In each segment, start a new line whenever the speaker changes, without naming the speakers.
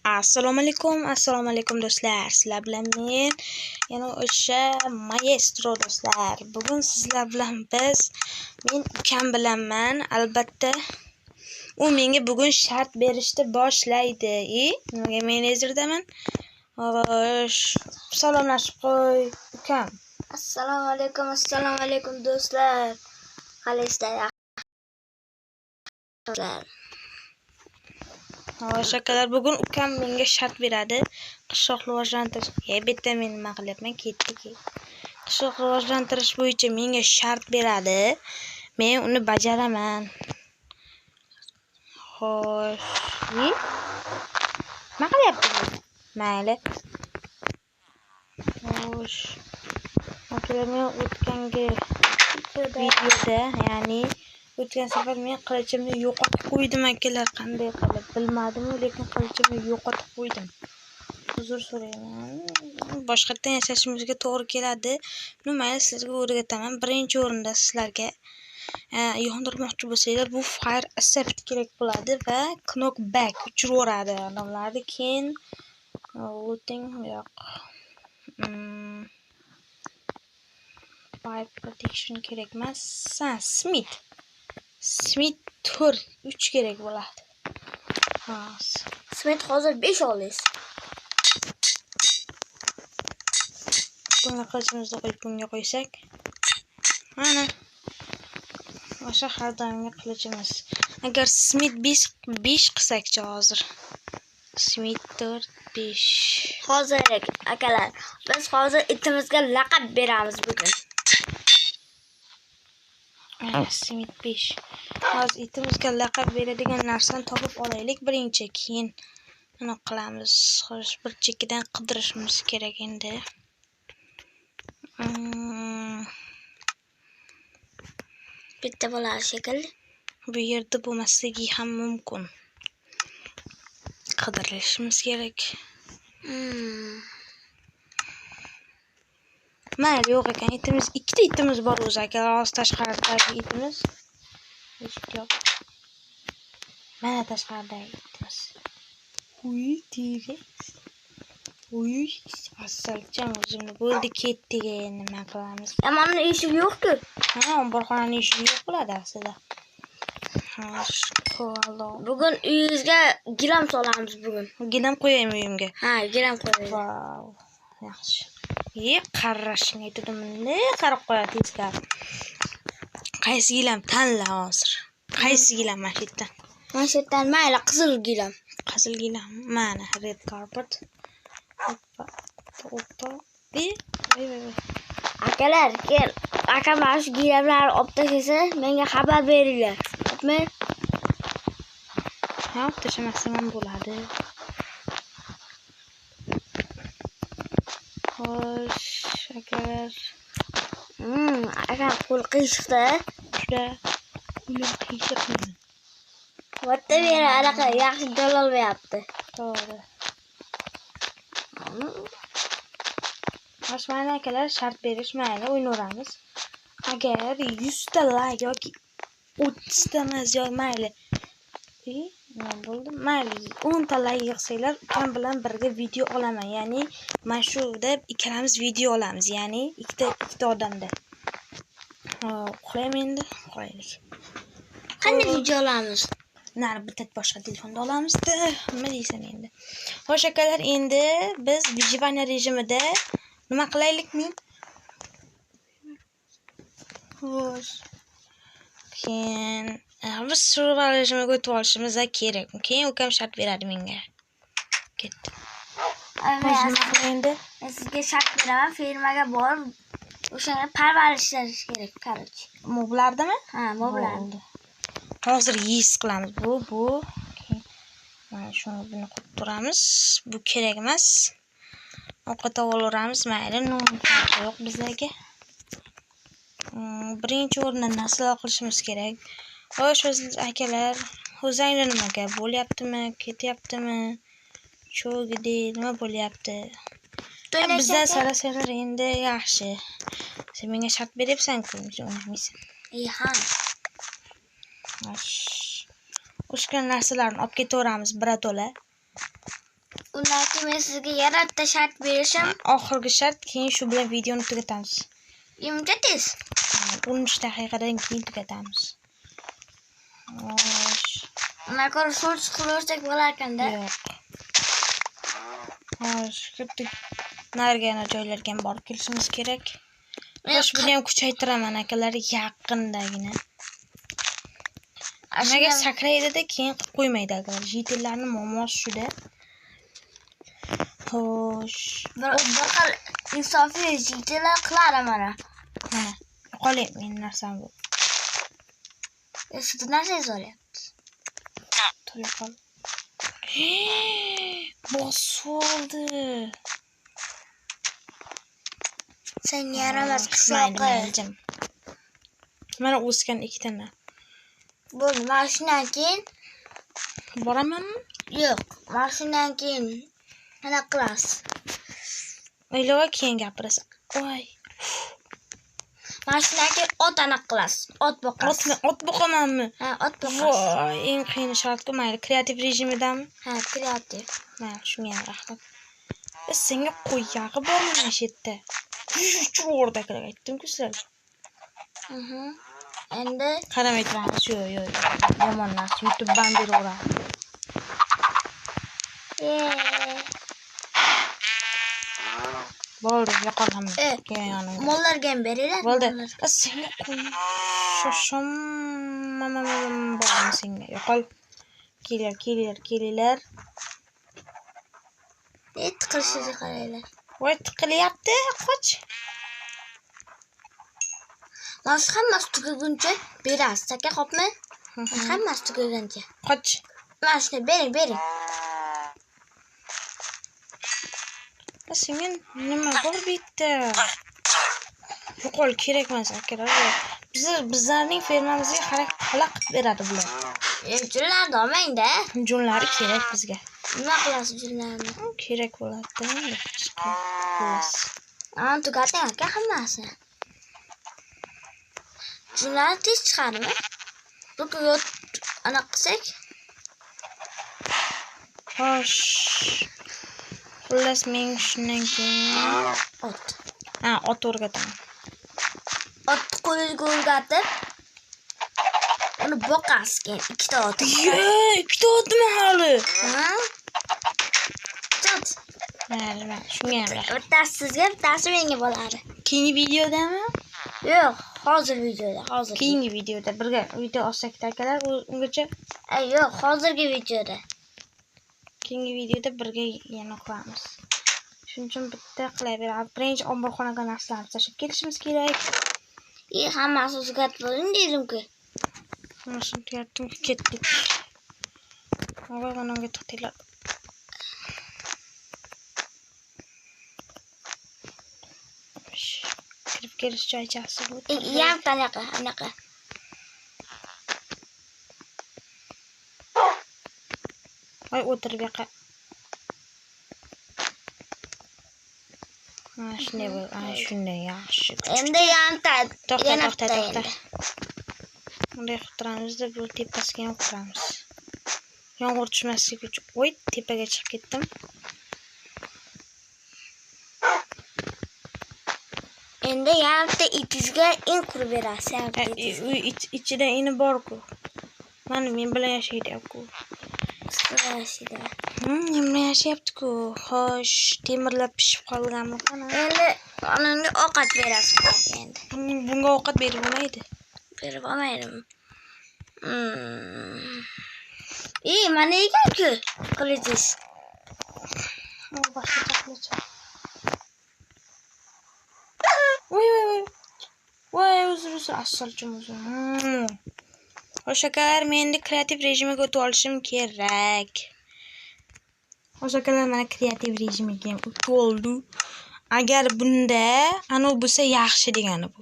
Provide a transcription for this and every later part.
Assalomu alaykum do'stlar. Sizlar bilan men yana o'sha maestro do'stlar. Bugun sizlar bilan men ukam bilanman. Albatta u menga bugun shart berishni boshlaydi. Nimaga menejerdaman? Xo'sh, salomlashib qo'y ukam.
Assalomu alaykum do'stlar. Qalaysizlar?
Xo'sh, akalar bugun ukam menga shart beradi. Qishloq rivojlantirish. Bitta men nima qilyapman? Ketdi. Qishloq rivojlantirish bo'yicha menga shart beradi. Men uni bajaraman. Xo'sh, nima qilyapsiz? Mayli. Xo'sh. Akalar men o'tgangi videoda, ya'ni o'tgan safar men qilichimni yo'qotib qo'ydim akalar, qanday qilib bilmadim, lekin qilichimni yo'qotib qo'ydim. Uzr so'rayman. Boshqatdan yashashimizga to'g'ri keladi. Mayli, sizlarga o'rgataman. Birinchi o'rinda sizlarga yondirmoqchi bo'lsanglar, bu fire accept kerak bo'ladi va knockback o'chiraveradi odamlarni. Keyin looting yo'q. Fire protection kerak emas. Smith 3 kerak bo'ladi.
Smith hozir 5 olasiz.
Bunga qilichimizni qo'yib bunga qo'ysak. Mana. O'sha har doimgi qilichimiz. Agar Smith 5 qilsak-chi hozir. Smith 5.
Hozir akalar, biz hozir itimizga laqab beramiz bugun.
Smith 5. Hozir itimizga laqab beradigan narsani topib olaylik birinchi, keyin nima qilamiz? Xo'sh, bir chekkadan qidirishimiz kerak endi.
Bitta bo'lar shekilli.
Bu yerda bo'lmasligi ham mumkin. Qidirishimiz kerak. Mayli, yo'q ekan. Ikkita itimiz bor o'zi aka. Hozir tashqaridagi itimiz. Eshik yo'q. Mana tashqaridagi itimiz. Asalcham o'zimni bo'ldi, ketdik, endi nima qilamiz?
Mana eshik yo'q-ku.
Omborxonaning eshigi yo'q bo'ladi aslida.
Bugun uyingizga gilam solamiz bugun.
Gilam qo'yaymi uyimga?
Gilam qo'yaylik.
Vau, yaxshi. Qarashing aytdim-da, qarab qo'yadi tezkor. Qaysi gilam tanla hozir? Qaysi gilam mana shu yerdan?
Mana shu yerdan mayli, qizil gilam.
Qizil gilam. Mana red carpet. Oppa. Voy.
Akalar, kel. Akam mana shu gilamlarni olib tashlasa, menga xabar beringlar. Xo'pmi?
Olib tashlamasam ham bo'ladi. Xo'sh, akalar.
Akam qo'l qiyshiqda.
Juda qo'lim qiyshiqmi?
Vatta beri anaqa yaxshi dololmayapti.
To'g'ri. Mayli akalar, shart berishmayli, o'ynaveramiz. Agar 100 ta like yoki 30 ta mayli. Nima bo'ldi? Mayli, 10 ta like yig'sanglar, ukam bilan birga video olaman. Ya'ni mana shuda ikkalamiz video olamiz, ya'ni ikkita odamda. Uxlayman endi, qo'yaylik.
Qanday video olamiz?
Bitta boshqa telefonda olamiz-da. Nima deysan endi? Xo'sh akalar, endi biz выживание rejimida nima qilaylik men? Xo'sh. Keyin biz survival rejimiga o'tib olishimiz kerak. Keyin ukam shart beradi menga. Ketdi. Endi
men sizga shart beraman, fermaga borib o'shanga parvarishlash kerak, qarich.
Moblardami?
Moblarda.
Hozir yes qilamiz. Bu. Mana shuni buni qo'yib turamiz. Bu kerak emas. Ovqat olaveramiz, mayli, yo'q bizlarga. Birinchi o'rinda narsalar qilishimiz kerak. Xo'sh, akalar, o'zinglar nimaga bo'lyaptimi, ketyaptimi? Cho'g'ide nima bo'lyapti? Bizlar sara-sarar endi yaxshi. Sen menga shart beryapsan-ku, o'ynamaysan. O'shgan narsalarni olib ketaveramiz birato'la.
Undan keyin men sizga yarata shart berishim.
Oxirgi shart, keyin shu bilan videoni tugatamiz.
Uncha tez.
13 daqiqadan keyin tugatamiz. Xo'sh.
Undan ko'ra so'z qilursak bo'larkanda.
Yo'q. Xo'sh, ketdik. Narigina joylarga ham borib kelishimiz kerak. Xo'sh, buni ham kuchaytiraman akalar, yaqindagina. Nimaga sakraydi-da, keyin qilib qo'ymaydi akalar. Jitellarning muammosi shuda. Xo'sh.
Bir xil insofli jitellar qilar mana.
Mana, yo'qolyapti mening narsam bu.
Siz narsangiz olyapti?
Tur yo'qol. Bosvoldi.
Sen yaramas
qismaydi. Mana o'sgan ikkitani.
Bo'ldi, mana shundan keyin
boramanmi?
Yo'q, mana shundan keyin ana qilasiz.
O'ylab keyin gapirasan. Voy.
Mana shundan keyin ot ana qilasiz. Ot boqasiz.
Ot boqamanmi?
Ha, ot boqasiz.
Voy, eng qiyin shart-ku, mayli, kreativ rejimidami?
Ha, kreativ.
Mana shunga ham rahmat. Biz senga qo'yag'i bormi mana shu yerda? O'rdaklaga aytdim-ku sizlarga.
Endi
qaramay turamiz. Yo'q. Yomon narsa YouTube'dan beraveradi. Bo'ldi, yo'qolamiz.
Mollarga ham beringlar.
Bo'ldi. Senga qo'y. Shosham bormi senga? Yo'qol. Kelinglar.
Tiqilishiga qaranglar.
Voy, tiqilyapti, qoch.
Mana hammasi tugaguncha berasiz, aka, xo'pmi? Hammasi tugaguncha.
Qoch.
Mana shuni bering.
Senga nima bor bu yerda? Yo'qol, kerak emas, akalar. Bizlarning fermamizga xalaqit beradi bular.
Junlarni olmang-da.
Junlari kerak bizga.
Nima qilasiz junlarni?
Kerak bo'ladi-da. Xullas.
Ana tugating, aka, hammasi. Junlarni tez chiqarmi? Bugun ana qilsak.
Xo'sh. Xullas, men shundan keyin
ot.
Ot o'rgataman.
Otni qo'lingizga o'rgatib, uni boqasiz keyin ikkita ot.
Ikkita otmi hali?
Ha? Tut.
Mana, shunga ham.
Bittasi sizga, bittasi menga bo'ladi.
Keyingi videodami?
Yo'q, hozir videoda, hozir.
Keyingi videoda birga video olsak-da akalar, ungacha.
Yo'q, hozirgi videoda.
Keyingi videoda birga yana qilamiz. Shuning uchun bitta qilaveramiz. Birinchi omborxonaga narsalarni tashlab kelishimiz kerak.
Hammasi o'zgarib bo'ling dedim-ku.
Mana shuni tuyatdim, ketdik. Og'ayga to'xtinglar. Kirib kelish joychasi bu.
Yarim anaqa.
Voy, o'tirib yoqa. Mana shunday bo'l. Shunday yaxshi.
Endi yanta.
To'xta. Bunday qilamiz-da, bu tepasiga ham quramiz. Yomg'ir tushmasligi uchun. Voy, tepaga chiqib ketdim.
Endi yarimta itingizga in qurib berasiz.
Uy ichida ini bor-ku. Mana men bilan yashaydi-ku. Men bilan yashayapti-ku. Xo'sh, temirlar pishib qolganmi qana?
Endi onamga ovqat berasiz endi.
Bunga ovqat berib bo'lmaydi.
Berib olmaydimi? Mana ekan-ku qilichingiz.
Boshqa qilich. Voy, uzr, assalchim uzr. Xo'sh akalar, men endi kreativ rejimiga o'tib olishim kerak. Xo'sh akalar, mana kreativ rejimiga ham o'tib oldi. Agar bunda ana bo'lsa yaxshi degani bu.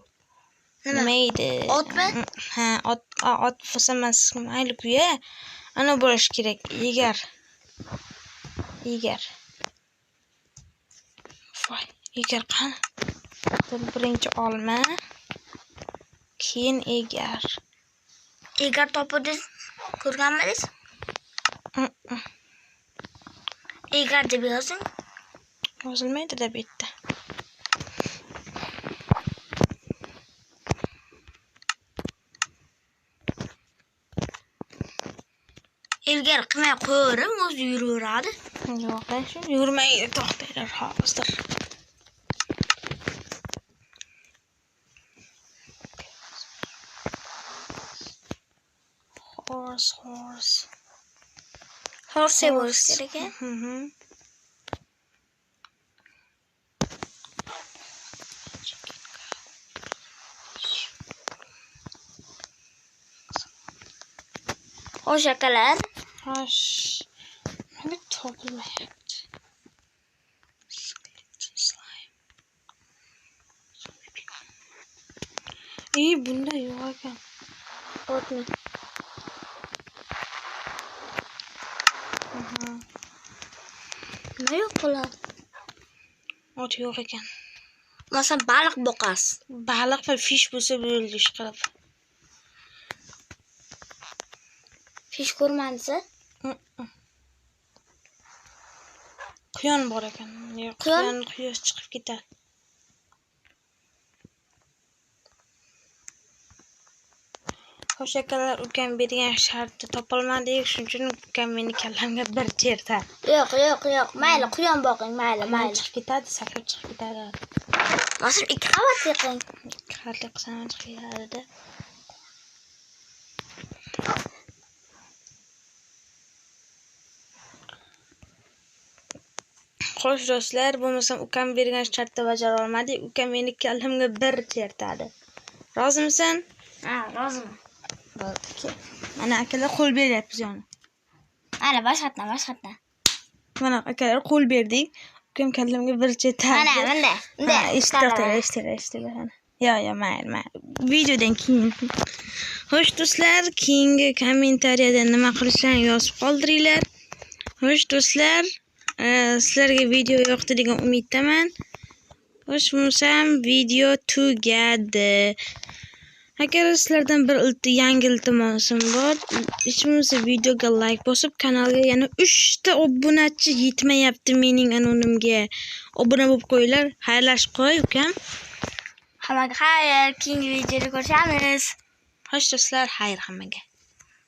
Nima edi?
Otmi?
Ha, ot bo'lsa mayli-ku-ya. Ana bo'lish kerak. Egar. Voy, egar qani? Birinchi olma, keyin egar. Egar topidingiz, ko'rganmidingiz?
Egar deb yozing.
Yozilmaydi deb aytdi.
Ilgari qilmay qo'yavering, o'zi yuraveradi.
Yo'q, shu yurmaydi, to'xtanglar hozir. Horse.
Horse bo'lishi kerak. Xo'sh akalar.
Xo'sh. Nima topilmayapti? Bunda yo'q ekan.
O'tmi. Nima yo'q bo'ladi?
Ot yo'q ekan.
Masalan, baliq boqasiz.
Baliq va fish bo'lsa bo'ldi ish qilib.
Fish ko'rmadingiz?
Quyon bor ekan. Quyon quyosh chiqib ketadi. Xo'sh akalar, ukam bergan shartni topolmadik, shuning uchun ukam meni kallamga bir cherta.
Yo'q. Mayli, quyon boqing, mayli.
Chiqib ketadi, sakrab chiqib ketadi.
Masalan, 2 qavat qiling.
2 qavatli qilsam chiqib ketadi-da. Xo'sh do'stlar, bo'lmasam ukam bergan shartni bajara olmadik. Ukam meni kallamga bir chertadi. Rozimisan?
Ha, roziman.
Bo'ldi. Mana akalar qo'l beryapmiz yana.
Mana boshqatdan.
Mana akalar qo'l berdik. Ukam kallamga bir chertadi.
Mana, bunda.
Eshitdi. Yo, mayli. Videodan keyin. Xo'sh do'stlar, keyingi kommentariyada nima qilishlarini yozib qoldiringlar. Xo'sh do'stlar, sizlarga video yoqdi degan umiddaman. Xo'sh, bo'lsam video tugadi. Agar sizlardan bir yangi iltimosim bor, hech bo'lmasa videoga like bosib, kanalga yana 3 ta obunachi yetmayapti mening anonimga. Obuna bo'lib qo'yinglar. Xayrlashib qo'y, ukam.
Hammaga xayr, keyingi videoda ko'rishamiz.
Xo'sh do'stlar, xayr hammaga.